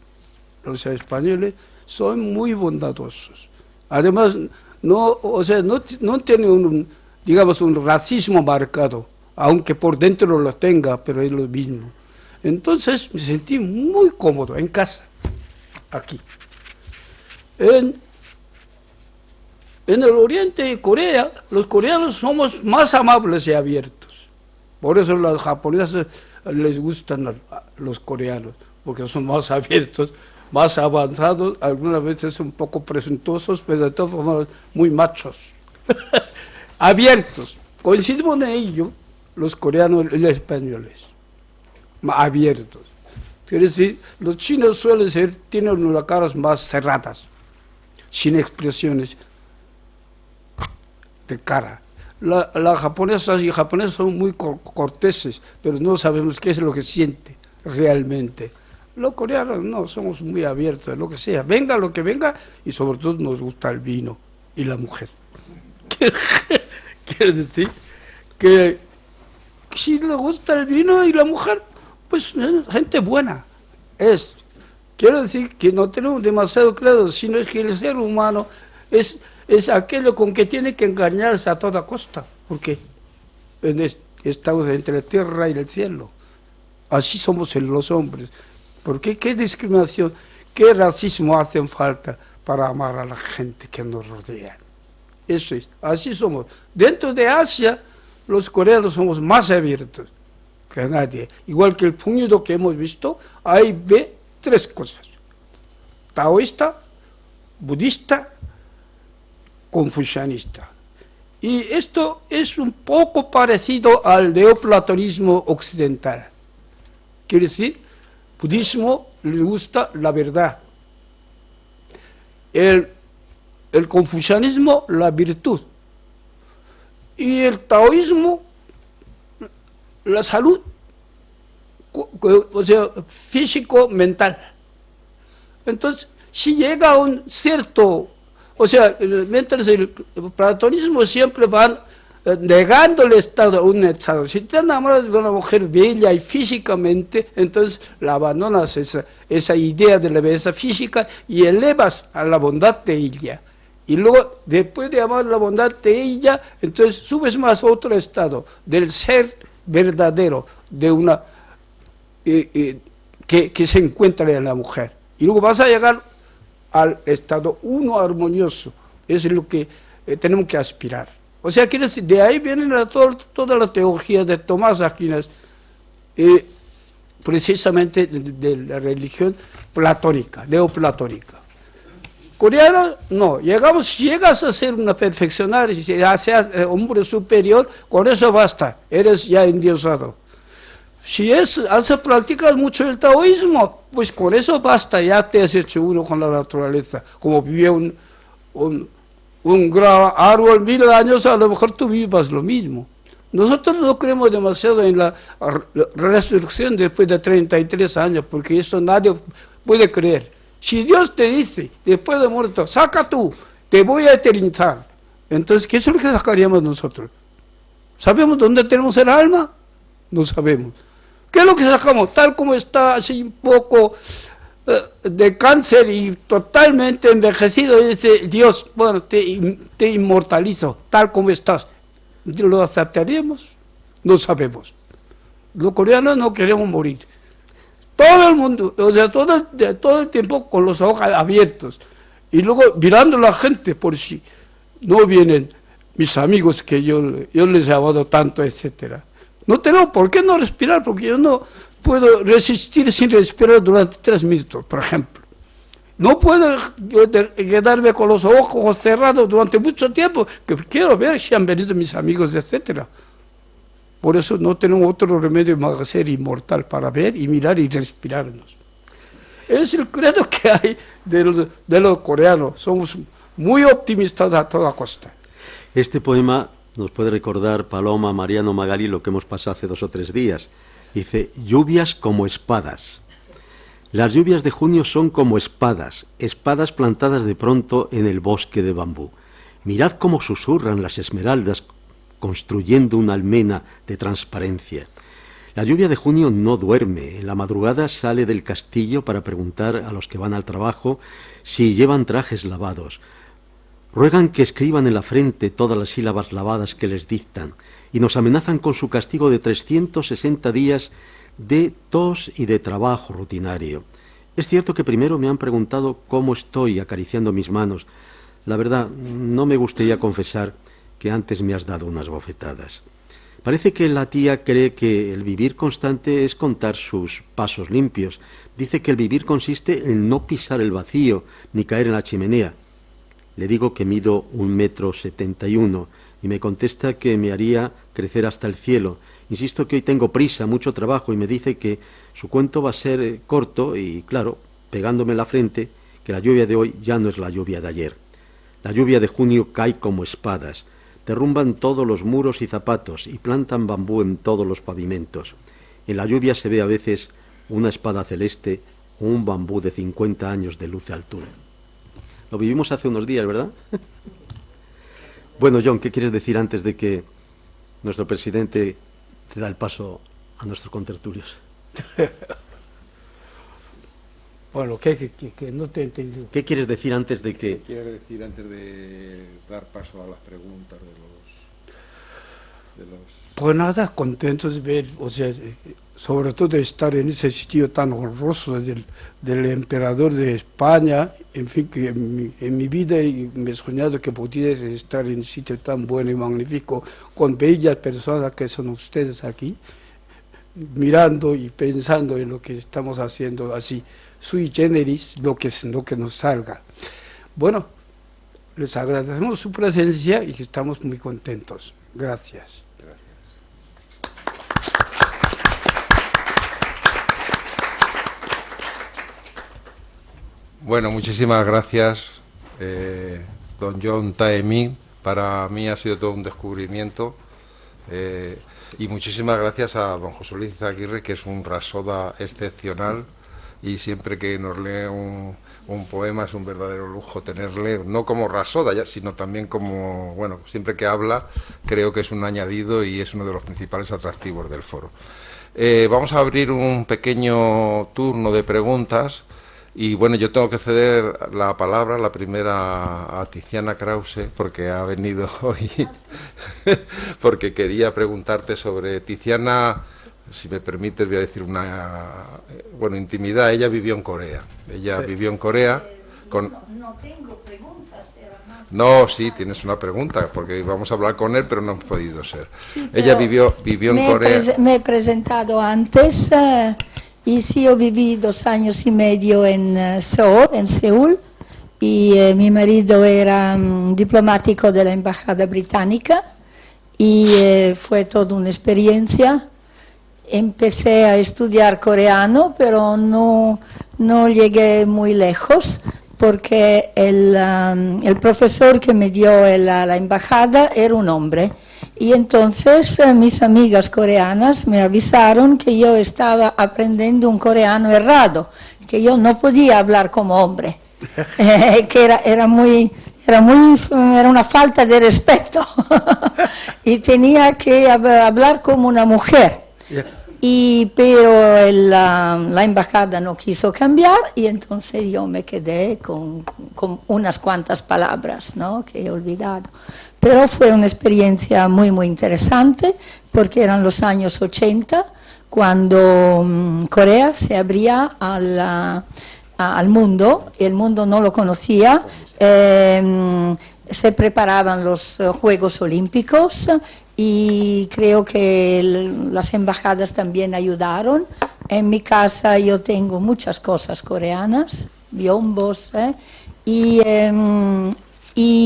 Los españoles son muy bondadosos. Además, no tienen digamos, un racismo marcado, aunque por dentro lo tenga, pero es lo mismo. Entonces me sentí muy cómodo en casa, aquí. En el oriente de Corea, los coreanos somos más amables y abiertos. Por eso los japoneses les gustan los coreanos, porque son más abiertos, más avanzados, algunas veces un poco presuntuosos, pero de todas formas muy machos. Abiertos. Coincidimos en ello los coreanos y los españoles. Abiertos. Quiere decir, los chinos tienen las caras más cerradas, sin expresiones de cara. Las japonesas y japoneses son muy corteses, pero no sabemos qué es lo que siente realmente. Los coreanos no, somos muy abiertos, lo que sea, venga lo que venga, y sobre todo nos gusta el vino y la mujer. Quiere decir que si le gusta el vino y la mujer, pues gente buena es. Quiero decir que no tenemos demasiado claro, sino es que el ser humano es aquello con que tiene que engañarse a toda costa, porque estamos entre la tierra y el cielo. Así somos los hombres. ¿Por qué? ¿Qué discriminación, qué racismo hacen falta para amar a la gente que nos rodea? Eso es, así somos. Dentro de Asia, los coreanos somos más abiertos que nadie. Igual que el puñado que hemos visto, ahí ve tres cosas: taoísta, budista, confucianista. Y esto es un poco parecido al neoplatonismo occidental. Quiere decir, budismo le gusta la verdad. El confucianismo, la virtud. Y el taoísmo, la salud, o sea, físico-mental. Entonces, si llega a un cierto, o sea, mientras el platonismo siempre va negando el estado a un estado. Si te enamoras de una mujer bella y físicamente, entonces la abandonas esa idea de la belleza física y elevas a la bondad de ella. Y luego, después de amar la bondad de ella, entonces subes más a otro estado, del ser verdadero, de una que se encuentra en la mujer. Y luego vas a llegar al estado uno armonioso. Eso es lo que tenemos que aspirar. O sea, quiere decir, de ahí viene toda la teología de Tomás Aquinas, precisamente de la religión platónica, neoplatónica. Coreano, no, si llegas a ser una perfeccionar, si seas hombre superior, con eso basta, eres ya endiosado. Si haces practicas mucho el taoísmo, pues con eso basta, ya te has hecho uno con la naturaleza. Como vivía un gran árbol 1000 años, a lo mejor tú vivas lo mismo. Nosotros no creemos demasiado en la resurrección después de 33 años, porque eso nadie puede creer. Si Dios te dice, después de muerto, saca tú, te voy a eternizar, entonces, ¿qué es lo que sacaríamos nosotros? ¿Sabemos dónde tenemos el alma? No sabemos. ¿Qué es lo que sacamos? Tal como está, así un poco de cáncer y totalmente envejecido, y dice, Dios, bueno, te inmortalizo, tal como estás. ¿Lo aceptaríamos? No sabemos. Los coreanos no queremos morir. Todo el mundo, o sea, todo el tiempo con los ojos abiertos. Y luego mirando a la gente por si no vienen mis amigos que yo les he amado tanto, etcétera. No tengo por qué no respirar, porque yo no puedo resistir sin respirar durante 3 minutos, por ejemplo. No puedo quedarme con los ojos cerrados durante mucho tiempo, que quiero ver si han venido mis amigos, etcétera. Por eso no tenemos otro remedio más que ser inmortal, para ver y mirar y respirarnos. Es el credo que hay de los coreanos. Somos muy optimistas a toda costa. Este poema nos puede recordar, Paloma, Mariano, Magali, lo que hemos pasado hace 2 o 3 días. Dice, lluvias como espadas. Las lluvias de junio son como espadas, espadas plantadas de pronto en el bosque de bambú. Mirad cómo susurran las esmeraldas construyendo una almena de transparencia. La lluvia de junio no duerme. En la madrugada sale del castillo para preguntar a los que van al trabajo si llevan trajes lavados. Ruegan que escriban en la frente todas las sílabas lavadas que les dictan y nos amenazan con su castigo de 360 días de tos y de trabajo rutinario. Es cierto que primero me han preguntado cómo estoy acariciando mis manos. La verdad, no me gustaría confesar que antes me has dado unas bofetadas. Parece que la tía cree que el vivir constante es contar sus pasos limpios. Dice que el vivir consiste en no pisar el vacío ni caer en la chimenea. Le digo que mido 1,71 m y me contesta que me haría crecer hasta el cielo. Insisto que hoy tengo prisa, mucho trabajo, y me dice que su cuento va a ser corto y, claro, pegándome en la frente, que la lluvia de hoy ya no es la lluvia de ayer. La lluvia de junio cae como espadas, derrumban todos los muros y zapatos y plantan bambú en todos los pavimentos. En la lluvia se ve a veces una espada celeste o un bambú de 50 años de luz de altura. Lo vivimos hace unos días, ¿verdad? Bueno, John, ¿qué quieres decir antes de que nuestro presidente te da el paso a nuestros contertulios? Bueno, que no te he entendido. ¿Qué quieres decir antes de que...? ¿Qué quieres decir antes de dar paso a las preguntas de los... Pues nada, contentos de ver, o sea, sobre todo de estar en ese sitio tan honroso del emperador de España. En fin, que en mi vida me he soñado que pudiese estar en un sitio tan bueno y magnífico, con bellas personas que son ustedes aquí, mirando y pensando en lo que estamos haciendo así, sui generis, lo que nos salga. Bueno, les agradecemos su presencia y estamos muy contentos. Gracias. Bueno, muchísimas gracias, don John Tae-min. Para mí ha sido todo un descubrimiento. Y muchísimas gracias a don José Luis Aguirre, que es un rasoda excepcional, y siempre que nos lee un poema es un verdadero lujo tenerle, no como rasoda, sino también como, bueno, siempre que habla creo que es un añadido y es uno de los principales atractivos del foro. Vamos a abrir un pequeño turno de preguntas. Y bueno, yo tengo que ceder la palabra, la primera, a Tiziana Krause, porque ha venido hoy, porque quería preguntarte sobre Tiziana. Si me permites, voy a decir intimidad. Ella vivió en Corea. Ella vivió en Corea con... No tengo preguntas, era más... No, sí, tienes una pregunta, porque vamos a hablar con él, pero no hemos podido ser. Sí, ella vivió en Corea... Me he presentado antes... Y sí, yo viví 2 años y medio en Seúl, y mi marido era diplomático de la embajada británica, y fue toda una experiencia. Empecé a estudiar coreano, pero no llegué muy lejos, porque el profesor que me dio la embajada era un hombre. Y entonces mis amigas coreanas me avisaron que yo estaba aprendiendo un coreano errado, que yo no podía hablar como hombre, que era una falta de respeto y tenía que hablar como una mujer. Pero la embajada no quiso cambiar y entonces yo me quedé con unas cuantas palabras, ¿no?, que he olvidado. Pero fue una experiencia muy, muy interesante porque eran los años 80 cuando Corea se abría al mundo, y el mundo no lo conocía. Se preparaban los Juegos Olímpicos y creo que las embajadas también ayudaron. En mi casa yo tengo muchas cosas coreanas, biombos, y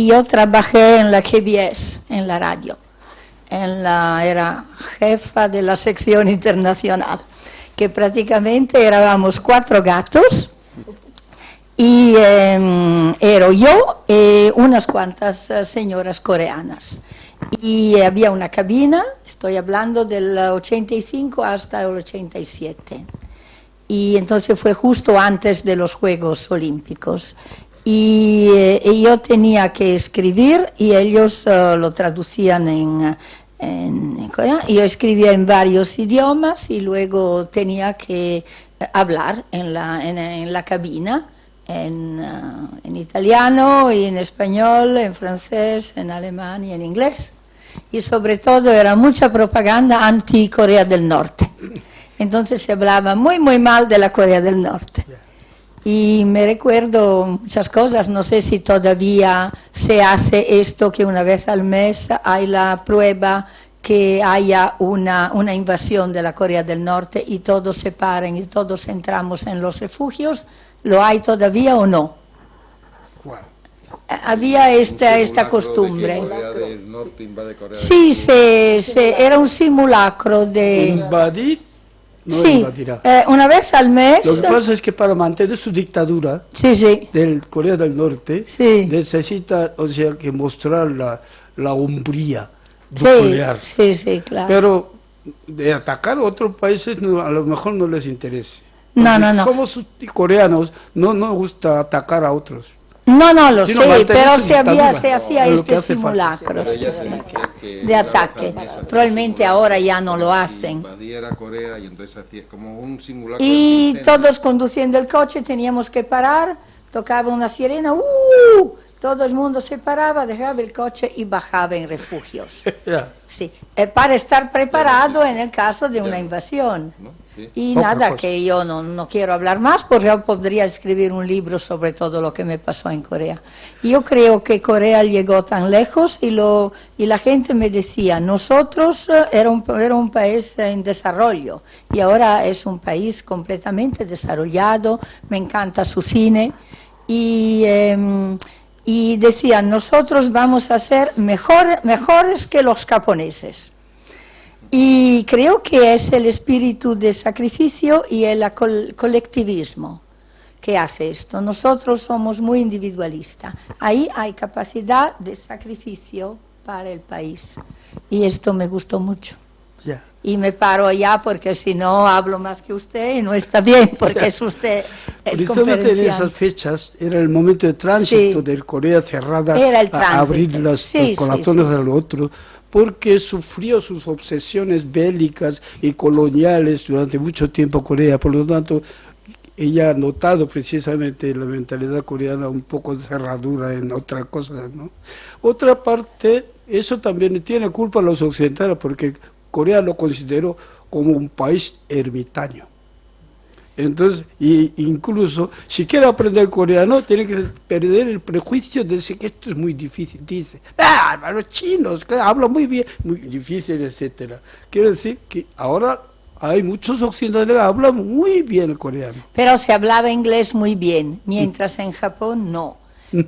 yo trabajé en la KBS, en la radio. Era jefa de la sección internacional, que prácticamente éramos 4 gatos, y era yo y unas cuantas señoras coreanas. Y había una cabina, estoy hablando del 85 hasta el 87. Y entonces fue justo antes de los Juegos Olímpicos. Y yo tenía que escribir y ellos lo traducían en coreano. Y yo escribía en varios idiomas y luego tenía que hablar en la cabina. En italiano y en español, en francés, en alemán y en inglés. Y sobre todo era mucha propaganda anti-Corea del Norte. Entonces se hablaba muy, muy mal de la Corea del Norte. Y me recuerdo muchas cosas, no sé si todavía se hace esto, que una vez al mes hay la prueba que haya una invasión de la Corea del Norte y todos se paren y todos entramos en los refugios. ¿Lo hay todavía o no? ¿Cuál? Había esta costumbre. Corea del Norte invade Corea del Sí, Sur. era un simulacro de... Invadir, no Sí, invadirá. una vez al mes... Lo que pasa es que para mantener su dictadura Sí, sí, del Corea del Norte, Sí. necesita, o sea, que mostrar la hombría sí, nuclear. sí, claro. Pero de atacar a otros países a lo mejor no les interese. No, Porque no, no. Somos coreanos, no nos gusta atacar a otros. No, lo Sino sé, mantener pero su se dictadura. hacía Es lo que este hace falta. simulacro Pero ella se decía que de ataque. Probablemente ahora ya no lo hacen. Invadiera Corea y entonces hacía como un simulacro. Y de incendio. todos conduciendo el coche teníamos que parar, tocaba una sirena, todo el mundo se paraba, dejaba el coche y bajaba en refugios. Ya. Sí, para estar preparado en el caso de una invasión. ¿No? Sí. Y Poca nada, cosa. que yo no quiero hablar más porque yo podría escribir un libro sobre todo lo que me pasó en Corea. Yo creo que Corea llegó tan lejos y la gente me decía, nosotros era un país en desarrollo y ahora es un país completamente desarrollado, me encanta su cine y decían, nosotros vamos a ser mejores que los japoneses. Y creo que es el espíritu de sacrificio y el colectivismo que hace esto. Nosotros somos muy individualistas. Ahí hay capacidad de sacrificio para el país. Y esto me gustó mucho. Ya. Y me paro allá porque si no hablo más que usted y no está bien porque es usted el Precisamente en conferenciante. esas fechas era el momento de tránsito Sí. de Corea cerrada Era el a tránsito. abrir los Sí, corazones sí, sí. al otro, porque sufrió sus obsesiones bélicas y coloniales durante mucho tiempo Corea. Por lo tanto, ella ha notado precisamente la mentalidad coreana un poco de cerradura en otras cosas, ¿no? Otra parte, eso también tiene culpa los occidentales, porque Corea lo consideró como un país ermitaño. Entonces, incluso, si quiere aprender coreano, tiene que perder el prejuicio de decir que esto es muy difícil. Dice, los chinos, que hablan muy bien, muy difícil, etcétera. Quiero decir que ahora hay muchos occidentales que hablan muy bien el coreano. Pero se hablaba inglés muy bien, mientras en Japón no.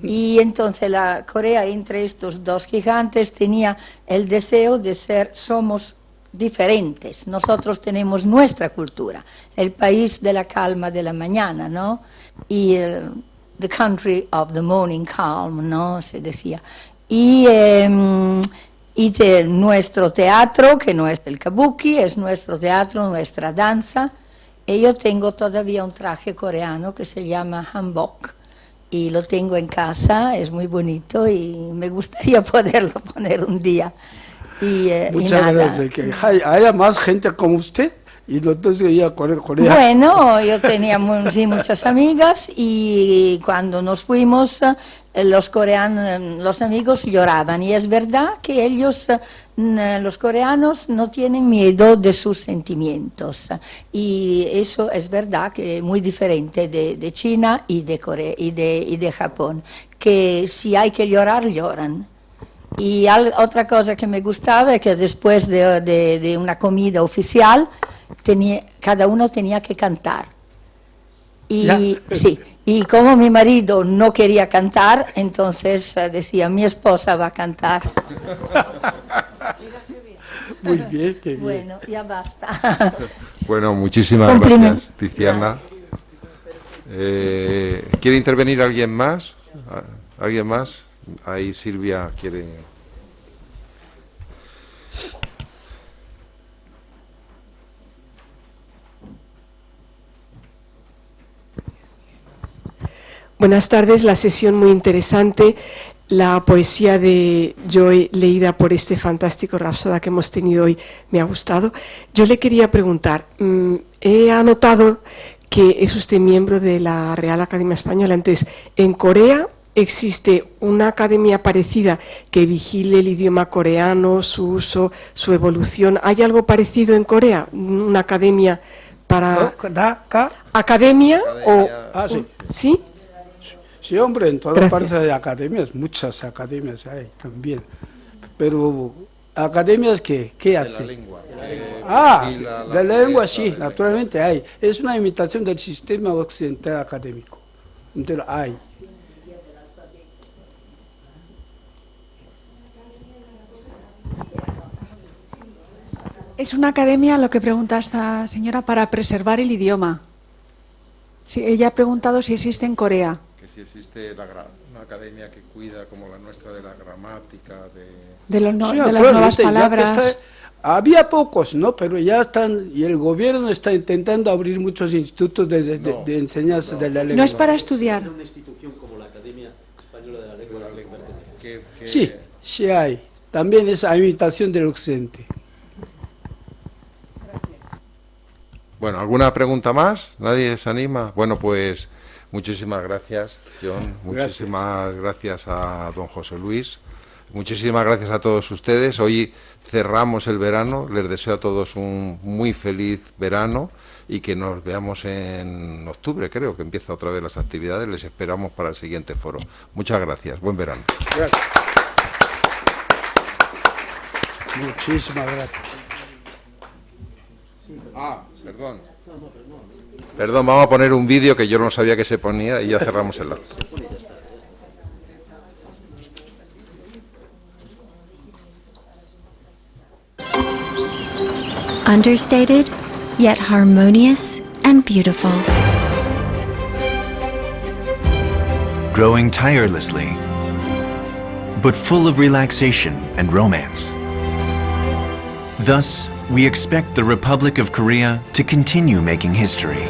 Y entonces la Corea, entre estos dos gigantes, tenía el deseo de somos diferentes. Nosotros tenemos nuestra cultura, el país de la calma de la mañana, ¿no? Y the country of the morning calm, ¿no? Se decía. Y nuestro teatro, que no es el kabuki, es nuestro teatro, nuestra danza. Y yo tengo todavía un traje coreano que se llama hanbok. Y lo tengo en casa, es muy bonito y me gustaría poderlo poner un día. Y Muchas nada. gracias. Que haya más gente como usted Y entonces ella Corea. Bueno, yo tenía sí, muchas amigas y cuando nos fuimos los coreanos, los amigos lloraban y es verdad que ellos, los coreanos, no tienen miedo de sus sentimientos y eso es verdad que es muy diferente de China y de Corea y de Japón, que si hay que llorar, lloran. Y otra cosa que me gustaba es que después de una comida oficial cada uno tenía que cantar. Y sí, y como mi marido no quería cantar, entonces decía, mi esposa va a cantar. Muy bien, qué bien. Bueno, ya basta. Bueno, muchísimas gracias, Tiziana. ¿Quiere intervenir alguien más? ¿Alguien más? Ahí Silvia quiere... Buenas tardes, la sesión muy interesante, la poesía de Joy leída por este fantástico rapsoda que hemos tenido hoy me ha gustado. Yo le quería preguntar, he anotado que es usted miembro de la Real Academia Española, entonces, ¿en Corea existe una academia parecida que vigile el idioma coreano, su uso, su evolución? ¿Hay algo parecido en Corea? ¿Una academia para... ¿Academia? O... Sí. ¿Sí? Sí, hombre, en todas Gracias. partes hay academias, muchas academias hay también. Pero, ¿academias qué hacen? De la lengua sí, naturalmente hay. Es una imitación del sistema occidental académico. Entonces hay. Es una academia, lo que pregunta esta señora, para preservar el idioma. Sí, ella ha preguntado si existe en Corea. Que si existe una academia que cuida, como la nuestra, de la gramática, De las Sí, nuevas naturalmente, ya que palabras. había pocos, ¿no? Pero ya están, y el gobierno está intentando abrir muchos institutos de enseñanza de la lengua. No es para estudiar. Una institución como la Academia Española de la Lengua. Sí, sí hay. También es a imitación del occidente. Bueno, ¿alguna pregunta más? ¿Nadie se anima? Bueno, pues muchísimas gracias, John. Muchísimas gracias a don José Luis. Muchísimas gracias a todos ustedes. Hoy cerramos el verano. Les deseo a todos un muy feliz verano y que nos veamos en octubre, creo que empieza otra vez las actividades. Les esperamos para el siguiente foro. Muchas gracias. Buen verano. Gracias. Muchísimas gracias. Perdón. Perdón, vamos a poner un vídeo que yo no sabía que se ponía y ya cerramos el acto. Understated, yet harmonious and beautiful. Growing tirelessly, but full of relaxation and romance. Thus, we expect the Republic of Korea to continue making history.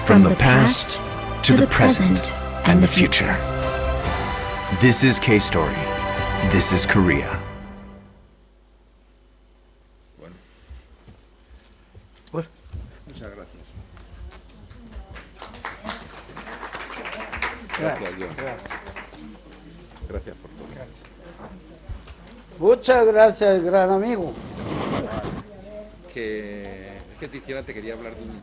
From the past to the present and the future. This is K-Story. This is Korea. Muchas gracias. Gracias, Gracias por todo. Muchas gracias, gran amigo. Es que Tiziana te quería hablar de un